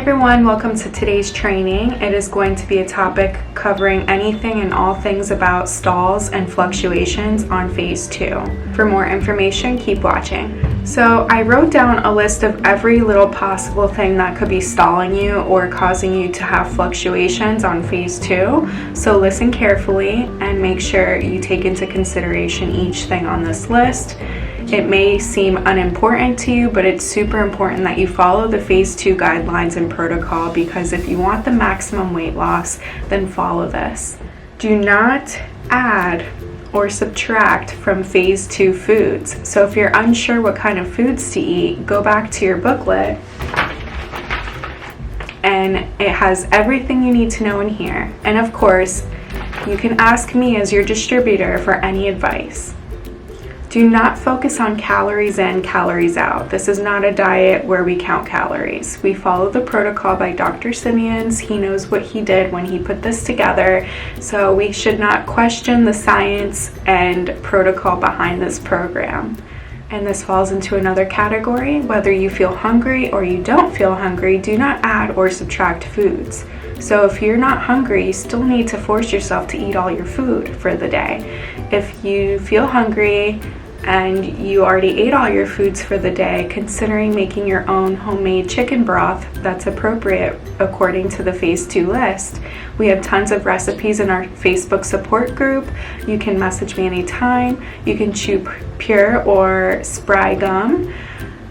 everyone, welcome to today's training. It is going to be a topic covering anything and all things about stalls and fluctuations on phase 2. For more information, keep watching. So I wrote down a list of every little possible thing that could be stalling you or causing you to have fluctuations on phase 2. So listen carefully and make sure you take into consideration each thing on this list. It may seem unimportant to you, but it's super important that you follow the phase 2 guidelines and protocol, because if you want the maximum weight loss, then follow this. Do not add or subtract from phase 2 foods. So if you're unsure what kind of foods to eat, go back to your booklet and it has everything you need to know in here. And of course, you can ask me as your distributor for any advice. Do not focus on calories in, calories out. This is not a diet where we count calories. We follow the protocol by Dr. Simeons. He knows what he did when he put this together. So we should not question the science and protocol behind this program. And this falls into another category. Whether you feel hungry or you don't feel hungry, do not add or subtract foods. So if you're not hungry, you still need to force yourself to eat all your food for the day. If you feel hungry and you already ate all your foods for the day, considering making your own homemade chicken broth that's appropriate according to the phase 2 list. We have tons of recipes in our Facebook support group. You can message me anytime. You can chew pure or spry gum.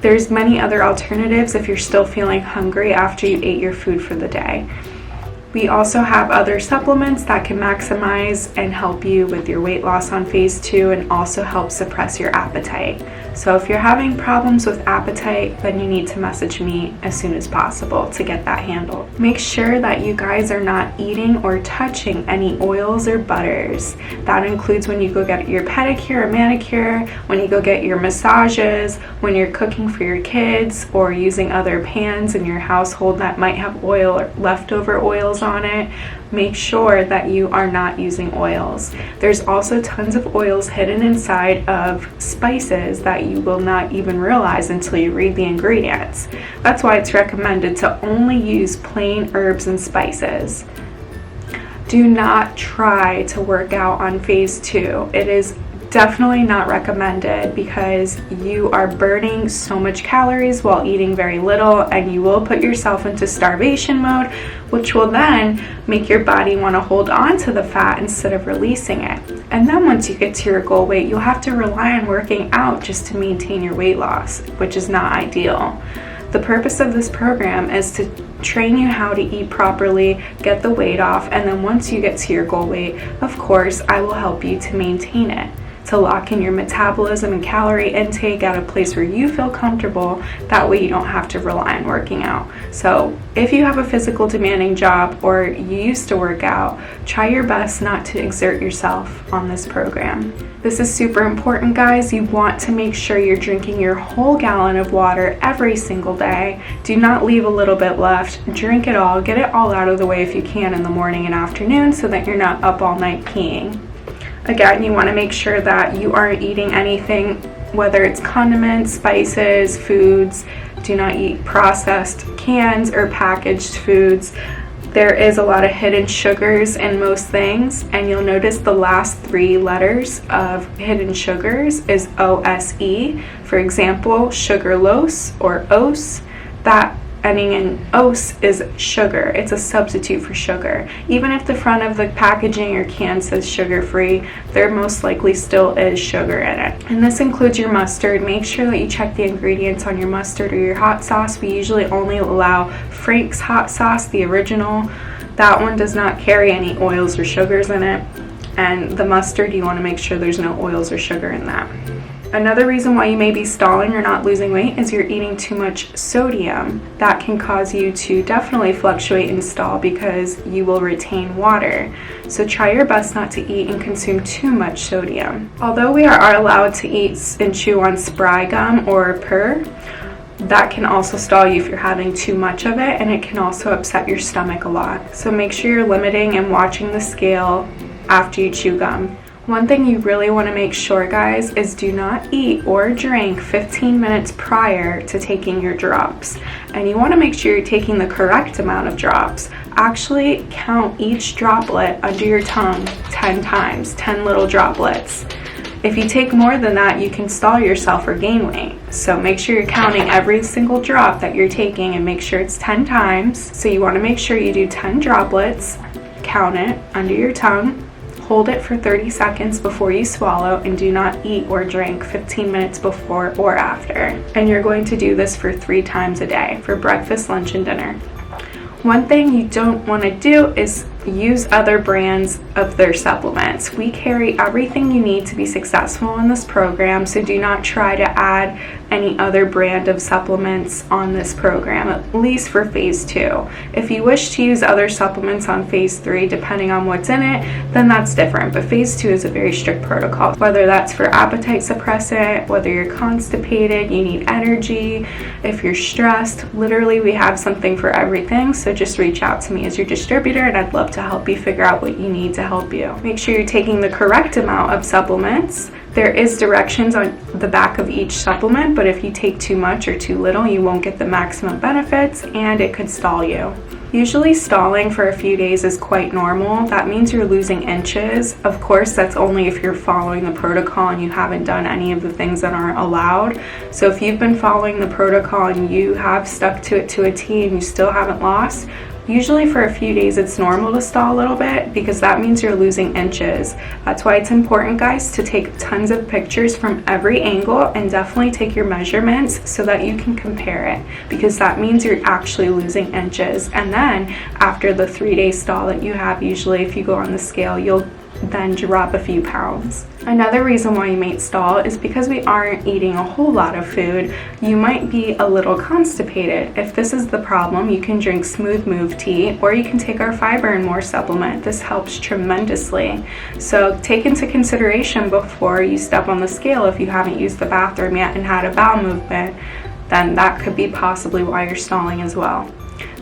There's many other alternatives if you're still feeling hungry after you ate your food for the day. We also have other supplements that can maximize and help you with your weight loss on phase 2 and also help suppress your appetite. So if you're having problems with appetite, then you need to message me as soon as possible to get that handled. Make sure that you guys are not eating or touching any oils or butters. That includes when you go get your pedicure or manicure, when you go get your massages, when you're cooking for your kids or using other pans in your household that might have oil or leftover oils on it. Make sure that you are not using oils. There's also tons of oils hidden inside of spices that you will not even realize until you read the ingredients. That's why it's recommended to only use plain herbs and spices. Do not try to work out on phase 2. It is definitely not recommended because you are burning so much calories while eating very little, and you will put yourself into starvation mode, which will then make your body want to hold on to the fat instead of releasing it. And then once you get to your goal weight, you'll have to rely on working out just to maintain your weight loss, which is not ideal. The purpose of this program is to train you how to eat properly, get the weight off, and then once you get to your goal weight, of course, I will help you to maintain it, to lock in your metabolism and calorie intake at a place where you feel comfortable. That way you don't have to rely on working out. So if you have a physical demanding job or you used to work out, try your best not to exert yourself on this program. This is super important, guys. You want to make sure you're drinking your whole gallon of water every single day. Do not leave a little bit left. Drink it all. Get it all out of the way if you can in the morning and afternoon so that you're not up all night peeing. Again, you want to make sure that you aren't eating anything, whether it's condiments, spices, foods. Do not eat processed cans or packaged foods. There is a lot of hidden sugars in most things, and you'll notice the last 3 letters of hidden sugars is OSE. For example, sugarlose or ose. That ending in ose is sugar. It's a substitute for sugar. Even if the front of the packaging or can says sugar-free, there most likely still is sugar in it. And this includes your mustard. Make sure that you check the ingredients on your mustard or your hot sauce. We usually only allow Frank's hot sauce, the original. That one does not carry any oils or sugars in it. And the mustard, you want to make sure there's no oils or sugar in that. Another reason why you may be stalling or not losing weight is you're eating too much sodium. That can cause you to definitely fluctuate and stall because you will retain water. So try your best not to eat and consume too much sodium. Although we are allowed to eat and chew on spry gum or purr, that can also stall you if you're having too much of it, and it can also upset your stomach a lot. So make sure you're limiting and watching the scale after you chew gum. One thing you really want to make sure, guys, is do not eat or drink 15 minutes prior to taking your drops. And you want to make sure you're taking the correct amount of drops. Actually count each droplet under your tongue 10 times, 10 little droplets. If you take more than that, you can stall yourself or gain weight. So make sure you're counting every single drop that you're taking and make sure it's 10 times. So you want to make sure you do 10 droplets, count it under your tongue, hold it for 30 seconds before you swallow, and do not eat or drink 15 minutes before or after. And you're going to do this for 3 times a day for breakfast, lunch, and dinner. One thing you don't want to do is use other brands of their supplements. We carry everything you need to be successful in this program, so do not try to add any other brand of supplements on this program, at least for phase 2. If you wish to use other supplements on phase 3, depending on what's in it, then that's different. But phase 2 is a very strict protocol, whether that's for appetite suppressant, whether you're constipated, you need energy, if you're stressed. Literally, we have something for everything. So just reach out to me as your distributor, and I'd love to help you figure out what you need to help you. Make sure you're taking the correct amount of supplements. There is directions on the back of each supplement, but if you take too much or too little, you won't get the maximum benefits and it could stall you. Usually stalling for a few days is quite normal. That means you're losing inches. Of course, that's only if you're following the protocol and you haven't done any of the things that aren't allowed. So if you've been following the protocol and you have stuck to it to a T and you still haven't lost, usually for a few days it's normal to stall a little bit because that means you're losing inches. That's why it's important, guys, to take tons of pictures from every angle and definitely take your measurements so that you can compare it, because that means you're actually losing inches. And then after the 3-day stall that you have, usually if you go on the scale, you'll then drop a few pounds. Another reason why you might stall is because we aren't eating a whole lot of food. You might be a little constipated. If this is the problem, you can drink Smooth Move tea, or you can take our Fiber and More supplement. This helps tremendously. So take into consideration before you step on the scale, if you haven't used the bathroom yet and had a bowel movement, then that could be possibly why you're stalling as well.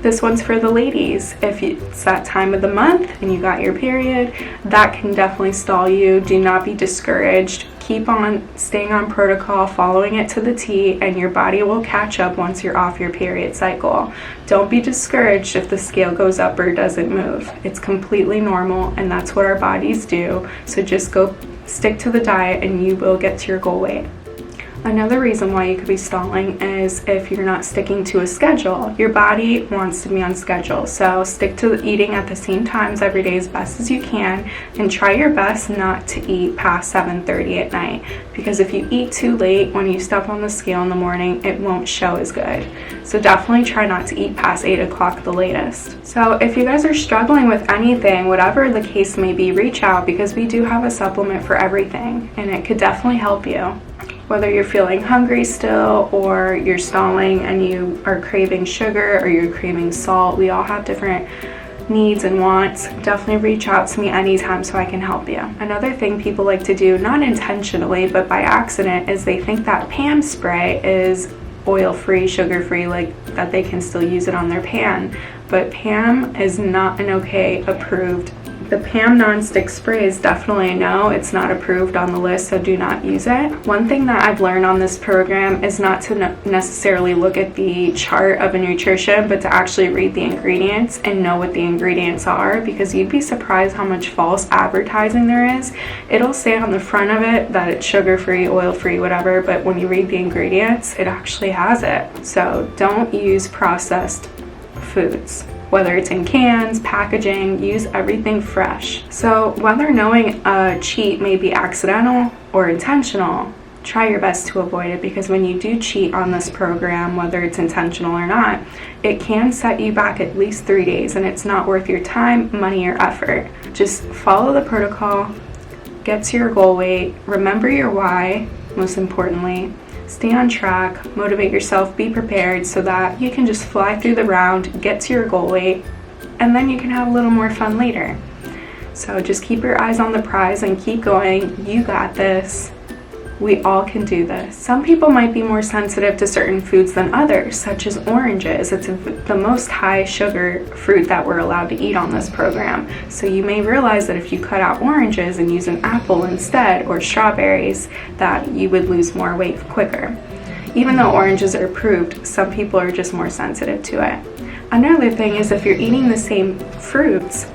This one's for the ladies. If it's that time of the month and you got your period, that can definitely stall you. Do not be discouraged. Keep on staying on protocol, following it to the T, and your body will catch up once you're off your period cycle. Don't be discouraged if the scale goes up or doesn't move. It's completely normal, and that's what our bodies do. So just go stick to the diet and you will get to your goal weight. Another reason why you could be stalling is if you're not sticking to a schedule. Your body wants to be on schedule, so stick to eating at the same times every day as best as you can, and try your best not to eat past 7:30 at night, because if you eat too late when you step on the scale in the morning, it won't show as good. So definitely try not to eat past 8 o'clock the latest. So if you guys are struggling with anything, whatever the case may be, reach out, because we do have a supplement for everything and it could definitely help you. Whether you're feeling hungry still, or you're stalling and you are craving sugar, or you're craving salt, we all have different needs and wants. Definitely reach out to me anytime so I can help you. Another thing people like to do, not intentionally but by accident, is they think that PAM spray is oil-free, sugar-free, like that they can still use it on their pan. But PAM is not an okay approved. The PAM non-stick spray is definitely a no. It's not approved on the list, so do not use it. One thing that I've learned on this program is not to necessarily look at the chart of a nutrition, but to actually read the ingredients and know what the ingredients are, because you'd be surprised how much false advertising there is. It'll say on the front of it that it's sugar-free, oil-free, whatever, but when you read the ingredients, it actually has it. So don't use processed foods. Whether it's in cans, packaging, use everything fresh. So whether knowing a cheat may be accidental or intentional, try your best to avoid it, because when you do cheat on this program, whether it's intentional or not, it can set you back at least 3 days, and it's not worth your time, money, or effort. Just follow the protocol, get to your goal weight, remember your why, most importantly. Stay on track, motivate yourself, be prepared so that you can just fly through the round, get to your goal weight, and then you can have a little more fun later. So just keep your eyes on the prize and keep going. You got this. We all can do this. Some people might be more sensitive to certain foods than others, such as oranges. It's the most high sugar fruit that we're allowed to eat on this program. So you may realize that if you cut out oranges and use an apple instead, or strawberries, that you would lose more weight quicker. Even though oranges are approved, some people are just more sensitive to it. Another thing is, if you're eating the same fruits,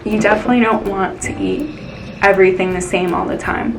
you definitely don't want to eat everything the same all the time.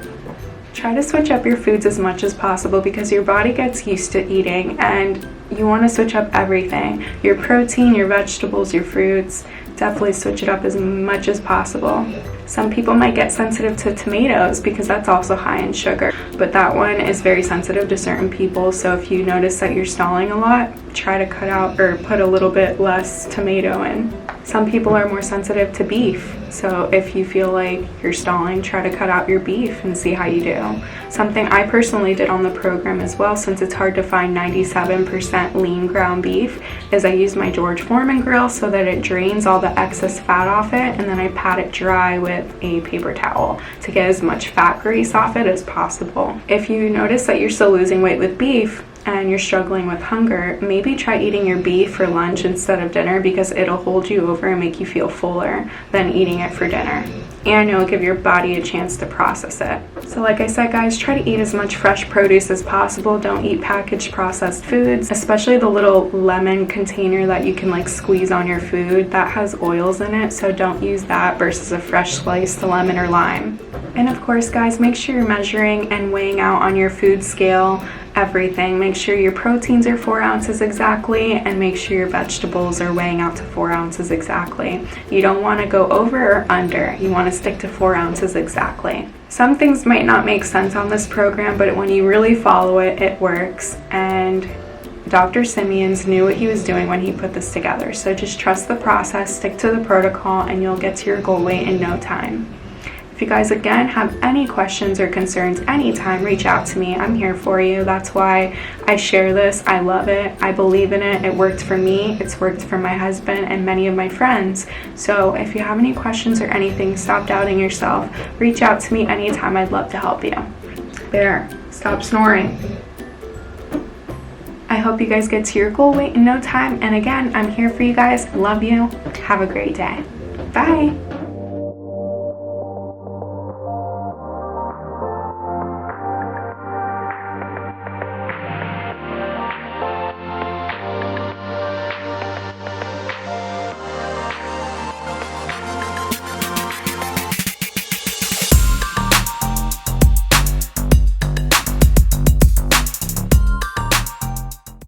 Try to switch up your foods as much as possible because your body gets used to eating, and you want to switch up everything. Your protein, your vegetables, your fruits. Definitely switch it up as much as possible. Some people might get sensitive to tomatoes because that's also high in sugar, but that one is very sensitive to certain people. So if you notice that you're stalling a lot, try to cut out or put a little bit less tomato in. Some people are more sensitive to beef, so if you feel like you're stalling, try to cut out your beef and see how you do. Something I personally did on the program as well, since it's hard to find 97% lean ground beef, is I use my George Foreman grill so that it drains all the excess fat off it, and then I pat it dry with a paper towel to get as much fat grease off it as possible. If you notice that you're still losing weight with beef, and you're struggling with hunger, maybe try eating your beef for lunch instead of dinner, because it'll hold you over and make you feel fuller than eating it for dinner. And it'll give your body a chance to process it. So like I said, guys, try to eat as much fresh produce as possible. Don't eat packaged processed foods, especially the little lemon container that you can like squeeze on your food. That has oils in it, so don't use that versus a fresh sliced lemon or lime. And of course, guys, make sure you're measuring and weighing out on your food scale everything. Make sure your proteins are 4 ounces exactly, and make sure your vegetables are weighing out to 4 ounces exactly. You don't want to go over or under. You want to stick to 4 ounces exactly. Some things might not make sense on this program, but when you really follow it, it works. And Dr. Simeons knew what he was doing when he put this together. So just trust the process, stick to the protocol, and you'll get to your goal weight in no time. If you guys, again, have any questions or concerns anytime, reach out to me. I'm here for you. That's why I share this. I love it. I believe in it. It worked for me. It's worked for my husband and many of my friends. So if you have any questions or anything, stop doubting yourself. Reach out to me anytime. I'd love to help you. There. Stop snoring. I hope you guys get to your goal weight in no time. And again, I'm here for you guys. Love you. Have a great day. Bye.